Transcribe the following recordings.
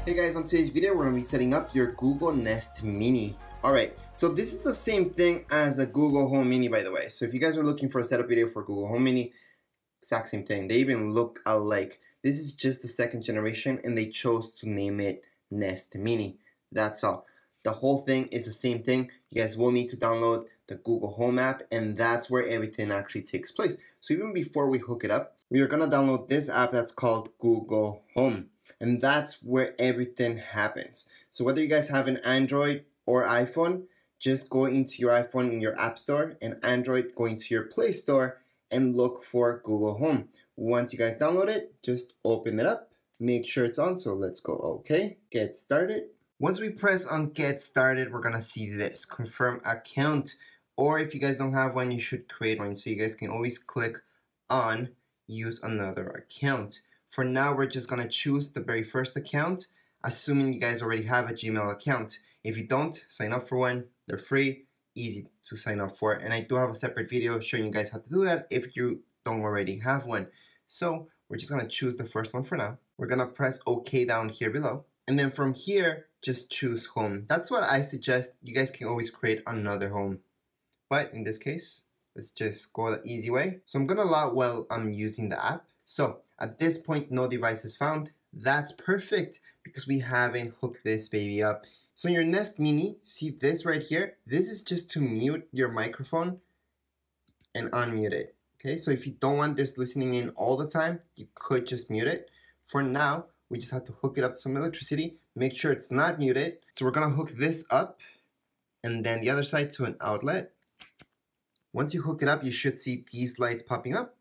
Hey guys, on today's video we're going to be setting up your Google Nest Mini. Alright, so this is the same thing as a Google Home Mini, by the way. So if you guys are looking for a setup video for Google Home Mini, exact same thing. They even look alike. This is just the second generation and they chose to name it Nest Mini. That's all. The whole thing is the same thing. You guys will need to download the Google Home app, and that's where everything actually takes place. So even before we hook it up, we are going to download this app that's called Google Home. And that's where everything happens. So whether you guys have an Android or iPhone, just go into your iPhone in your App Store, and Android go into your Play Store and look for Google Home. Once you guys download it, just open it up, make sure it's on. So let's go, okay, get started. Once we press on get started, we're gonna see this, confirm account, or if you guys don't have one, you should create one. So you guys can always click on use another account. For now, we're just gonna choose the very first account, assuming you guys already have a Gmail account. If you don't, sign up for one. They're free, easy to sign up for. And I do have a separate video showing you guys how to do that if you don't already have one. So we're just gonna choose the first one for now. We're gonna press OK down here below. And then from here, just choose home. That's what I suggest. You guys can always create another home. But in this case, let's just go the easy way. So I'm gonna log while I'm using the app. So at this point, no device is found. That's perfect because we haven't hooked this baby up. So in your Nest Mini, see this right here? This is just to mute your microphone and unmute it. Okay, so if you don't want this listening in all the time, you could just mute it. For now, we just have to hook it up to some electricity, make sure it's not muted. So we're gonna hook this up and then the other side to an outlet. Once you hook it up, you should see these lights popping up.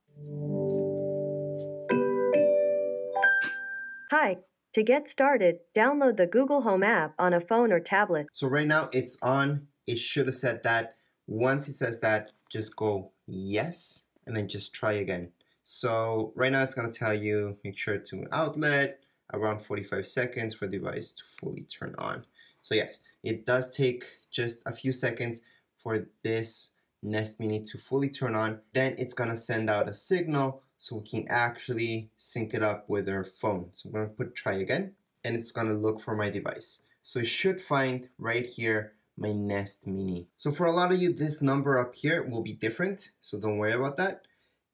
Hi, to get started, download the Google Home app on a phone or tablet. So right now it's on. It should have said that. Once it says that, just go yes, and then just try again. So right now it's gonna tell you, make sure to an outlet, around 45 seconds for the device to fully turn on. So yes, it does take just a few seconds for this Nest Mini to fully turn on. Then it's gonna send out a signal so we can actually sync it up with our phone. So I'm gonna put try again, and it's gonna look for my device. So it should find right here my Nest Mini. So for a lot of you, this number up here will be different, so don't worry about that.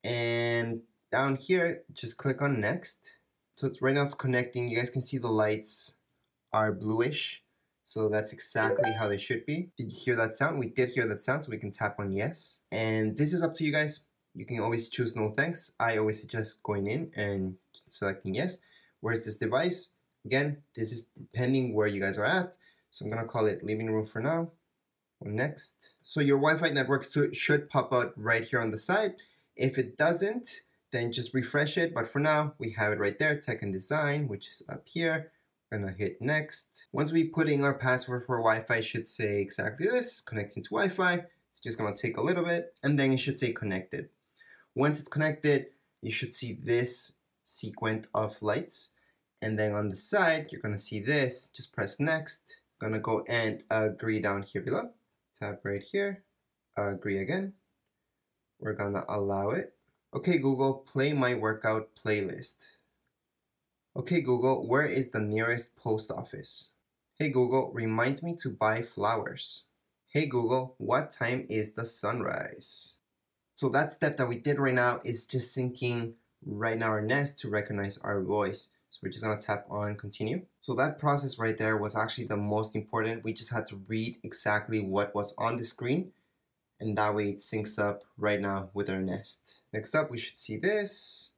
And down here, just click on next. So it's right now it's connecting. You guys can see the lights are bluish. So that's exactly how they should be. Did you hear that sound? We did hear that sound, so we can tap on yes. And this is up to you guys. You can always choose no thanks. I always suggest going in and selecting yes. Where's this device? Again, this is depending where you guys are at. So I'm gonna call it living room for now. Next. So your Wi-Fi network should pop out right here on the side. If it doesn't, then just refresh it. But for now, we have it right there, Tech and Design, which is up here. We're gonna hit next. Once we put in our password for Wi-Fi, it should say exactly this, connecting to Wi-Fi. It's just gonna take a little bit, and then it should say connected. Once it's connected, you should see this sequence of lights. And then on the side, you're gonna see this. Just press next. Gonna go and agree down here below. Tap right here, agree again. We're gonna allow it. Okay, Google, play my workout playlist. Okay, Google, where is the nearest post office? Hey, Google, remind me to buy flowers. Hey, Google, what time is the sunrise? So that step that we did right now is just syncing right now our Nest to recognize our voice. So we're just gonna tap on continue. So that process right there was actually the most important. We just had to read exactly what was on the screen, and that way it syncs up right now with our Nest. Next up, we should see this,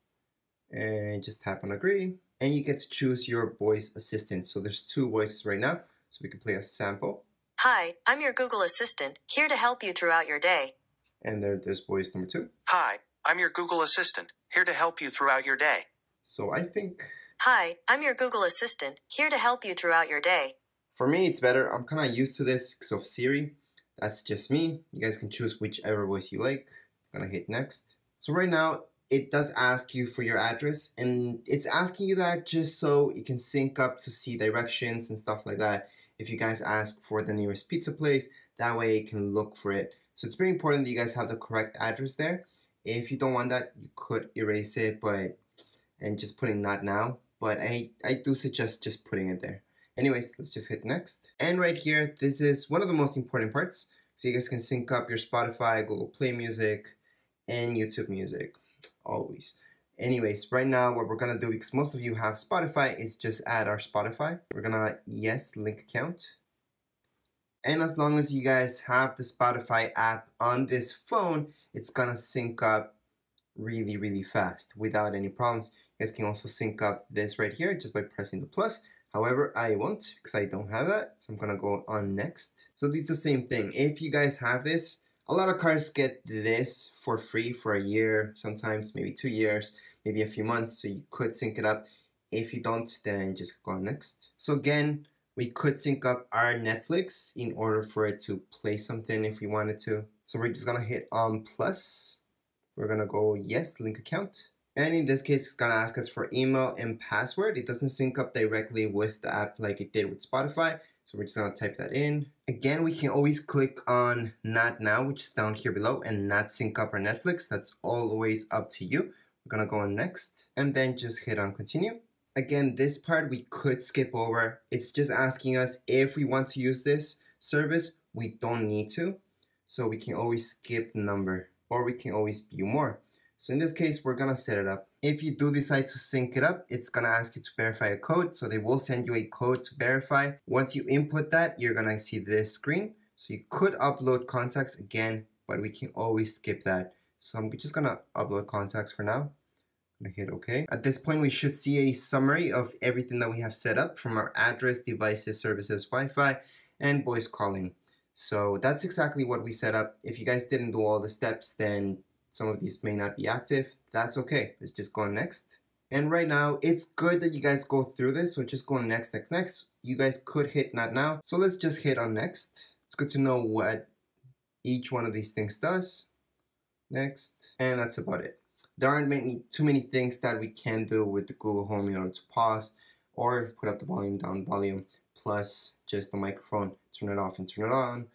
and just tap on agree. And you get to choose your voice assistant. So there's two voices right now, so we can play a sample. Hi, I'm your Google Assistant, here to help you throughout your day. And there's voice number two. Hi, I'm your Google Assistant, here to help you throughout your day. So I think... Hi, I'm your Google Assistant, here to help you throughout your day. For me, it's better. I'm kind of used to this because of Siri. That's just me. You guys can choose whichever voice you like. I'm gonna hit next. So right now, it does ask you for your address, and it's asking you that just so it can sync up to see directions and stuff like that. If you guys ask for the nearest pizza place, that way it can look for it. So it's very important that you guys have the correct address there. If you don't want that, you could erase it, and just put in not now. but I do suggest just putting it there. Anyways, let's just hit next. And right here, this is one of the most important parts. So you guys can sync up your Spotify, Google Play Music, and YouTube Music, always. Anyways, right now what we're gonna do, because most of you have Spotify, is just add our Spotify. We're gonna yes, link account. And as long as you guys have the Spotify app on this phone, it's gonna sync up really, really fast without any problems. You guys can also sync up this right here just by pressing the plus. However, I won't because I don't have that. So I'm gonna go on next. So this is the same thing. If you guys have this, a lot of cars get this for free for a year, sometimes maybe 2 years, maybe a few months. So you could sync it up. If you don't, then just go on next. So again, we could sync up our Netflix in order for it to play something if we wanted to. So we're just gonna hit on plus. We're gonna go yes, link account. And in this case, it's gonna ask us for email and password. It doesn't sync up directly with the app like it did with Spotify. So we're just gonna type that in. Again, we can always click on not now, which is down here below, and not sync up our Netflix. That's always up to you. We're gonna go on next and then just hit on continue. Again, this part we could skip over. It's just asking us if we want to use this service. We don't need to. So we can always skip number, or we can always view more. So in this case, we're gonna set it up. If you do decide to sync it up, it's gonna ask you to verify a code. So they will send you a code to verify. Once you input that, you're gonna see this screen. So you could upload contacts again, but we can always skip that. So I'm just gonna upload contacts for now. I'm gonna hit OK. At this point, we should see a summary of everything that we have set up from our address, devices, services, Wi-Fi, and voice calling. So that's exactly what we set up. If you guys didn't do all the steps, then some of these may not be active. That's okay. Let's just go on next. And right now, it's good that you guys go through this. So just go on next, next, next. You guys could hit not now. So let's just hit on next. It's good to know what each one of these things does. Next. And that's about it. There aren't too many things that we can do with the Google Home in order to pause or put up the volume, down volume, plus just the microphone, turn it off and turn it on.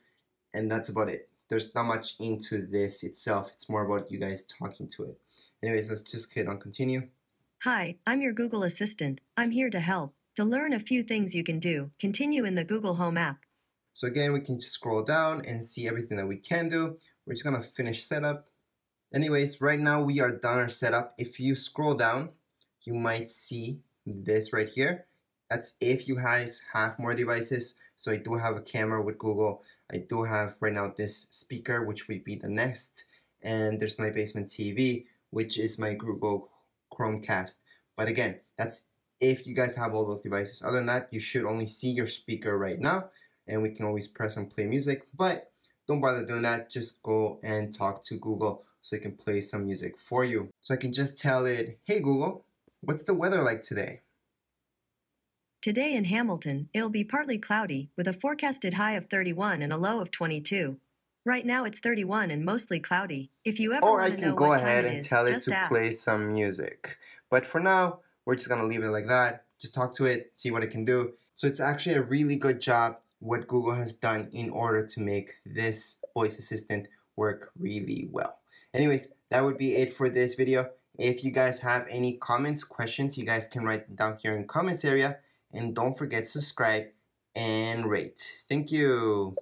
And that's about it. There's not much into this itself. It's more about you guys talking to it. Anyways, let's just hit on continue. Hi, I'm your Google Assistant. I'm here to help. To learn a few things you can do, continue in the Google Home app. So again, we can just scroll down and see everything that we can do. We're just gonna finish setup. Anyways, right now we are done our setup. If you scroll down, you might see this right here. That's if you guys have more devices. So I do have a camera with Google. I do have right now this speaker, which would be the Nest. And there's my basement TV, which is my Google Chromecast. But again, that's if you guys have all those devices. Other than that, you should only see your speaker right now. And we can always press and play music. But don't bother doing that. Just go and talk to Google so it can play some music for you. So I can just tell it, hey Google, what's the weather like today? Today in Hamilton, it'll be partly cloudy, with a forecasted high of 31 and a low of 22. Right now it's 31 and mostly cloudy. If you ever Or I want to can know go what time ahead it and is, tell it just to ask. play some music. But for now, we're just gonna leave it like that. Just talk to it, see what it can do. So it's actually a really good job what Google has done in order to make this voice assistant work really well. Anyways, that would be it for this video. If you guys have any comments, questions, you guys can write them down here in the comments area. And don't forget to subscribe and rate. Thank you.